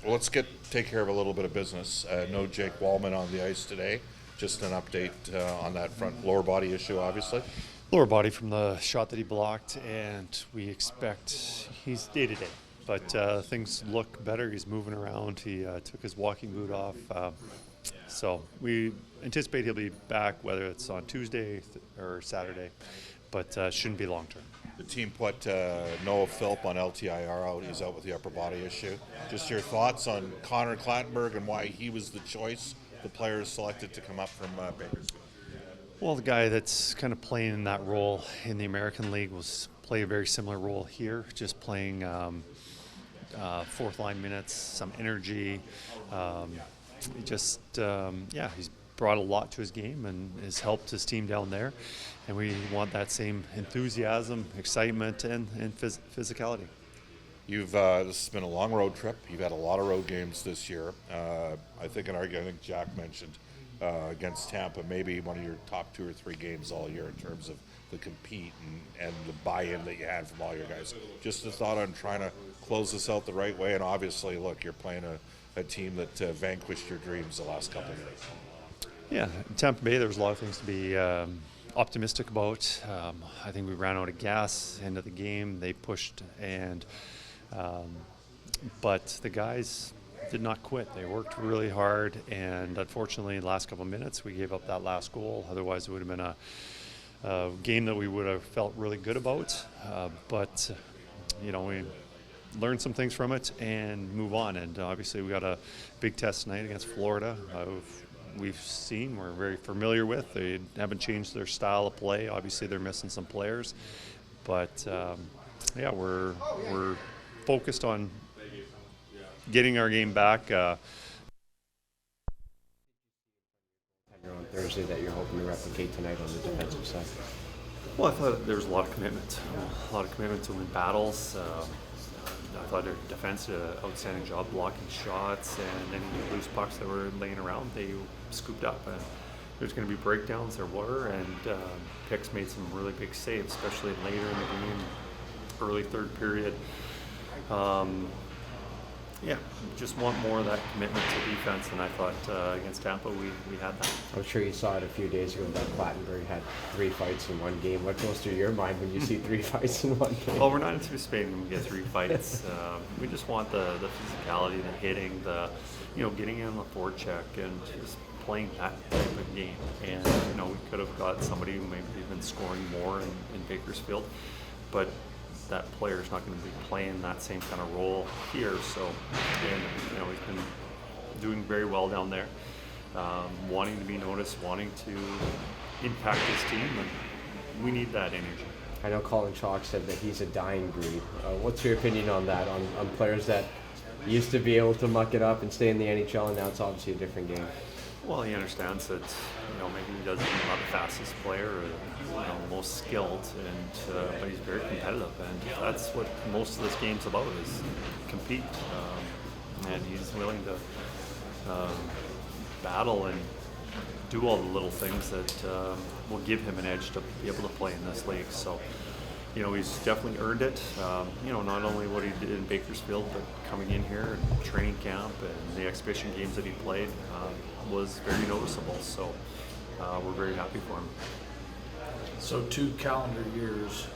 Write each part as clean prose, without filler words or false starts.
Well, let's take care of a little bit of business. No Jake Wallman on the ice today. Just an update on that front lower body issue, obviously. Lower body from the shot that he blocked, and we expect he's day-to-day. But things look better. He's moving around. He took his walking boot off. So we anticipate he'll be back, whether it's on Tuesday or Saturday, but shouldn't be long-term. The team put Noah Philp on LTIR out. He's out with the upper body issue. Just your thoughts on Connor Clattenburg and why he was the choice the players selected to come up from Bakersfield? Well, the guy that's kind of playing in that role in the American League was play a very similar role here, just playing fourth line minutes, some energy. He's brought a lot to his game and has helped his team down there. And we want that same enthusiasm, excitement, and physicality. This has been a long road trip. You've had a lot of road games this year. I think Jack mentioned against Tampa, maybe one of your top 2 or 3 games all year in terms of the compete and the buy-in that you had from all your guys. Just a thought on trying to close this out the right way. And obviously, look, you're playing a team that vanquished your dreams the last couple of years. Yeah, in Tampa Bay, there was a lot of things to be optimistic about. I think we ran out of gas end of the game. They pushed, but the guys did not quit. They worked really hard, and unfortunately, the last couple of minutes, we gave up that last goal. Otherwise, it would have been a game that we would have felt really good about. But we learn some things from it and move on. And obviously, we got a big test tonight against Florida. We're very familiar with. They haven't changed their style of play. Obviously, they're missing some players, but we're focused on getting our game back. On Thursday that you're hoping to replicate tonight on the defensive side. Well, I thought there was a lot of commitment to win battles. I thought their defense did an outstanding job blocking shots, and any loose pucks that were laying around, they scooped up. And there's going to be breakdowns, there were, and Hicks made some really big saves, especially later in the game, early third period. Just want more of that commitment to defense, and I thought against Tampa we had that. I'm sure you saw it a few days ago that Clattenburg had 3 fights in one game. What goes through your mind when you see 3 fights in one game? Well, we're not anticipating we get 3 fights. We just want the physicality, the hitting, getting in the forecheck, and just playing that type of game. And we could have got somebody who maybe been scoring more in Bakersfield, but that player is not going to be playing that same kind of role here. So, he's been doing very well down there, wanting to be noticed, wanting to impact his team, and we need that energy. I know Colin Chalk said that he's a dying breed. What's your opinion on that, on players that used to be able to muck it up and stay in the NHL, and now it's obviously a different game? Well, he understands that, maybe he doesn't not the fastest player or the most skilled, but he's very competitive, and that's what most of this game's about, is compete. And he's willing to battle and do all the little things that will give him an edge to be able to play in this league. So, he's definitely earned it. Not only what he did in Bakersfield, but coming in here and training camp and the exhibition games that he played was very noticeable. So we're very happy for him. So 2 calendar years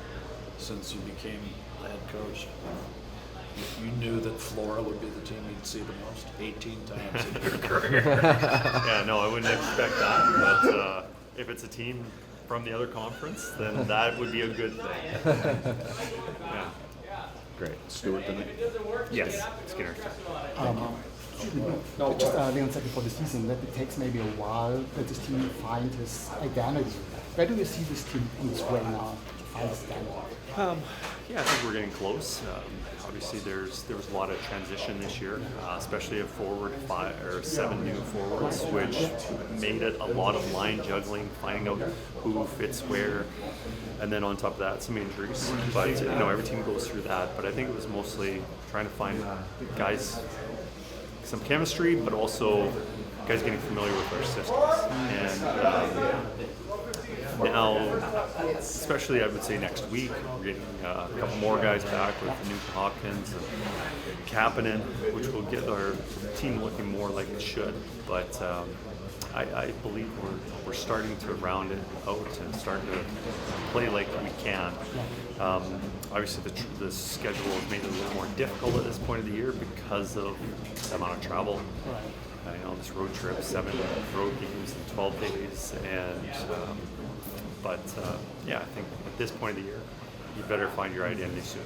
since you became the head coach, you knew that Flora would be the team you'd see the most 18 times in your career. Yeah, no, I wouldn't expect that. But if it's a team from the other conference, then that would be a good thing. Yeah. Great. Stuart, didn't he? Yes, Skinner. Just Leon said before the season that it takes maybe a while that this team find his identity. Where do you see this team in this way now to find its identity? I think we're getting close. Obviously, there was a lot of transition this year, especially a forward 7 new forwards, which made it a lot of line juggling, finding out who fits where, and then on top of that, some injuries. But every team goes through that. But I think it was mostly trying to find guys some chemistry, but also guys getting familiar with our systems. And now, especially I would say next week, we're getting a couple more guys back with Newton Hopkins and Kapanen, which will get our team looking more like it should. But I believe we're starting to round it out and starting to play like we can. Obviously, the schedule has made it a little more difficult at this point of the year because of the amount of travel. This road trip, 7 road games in 12 days, and I think at this point of the year, you better find your identity soon.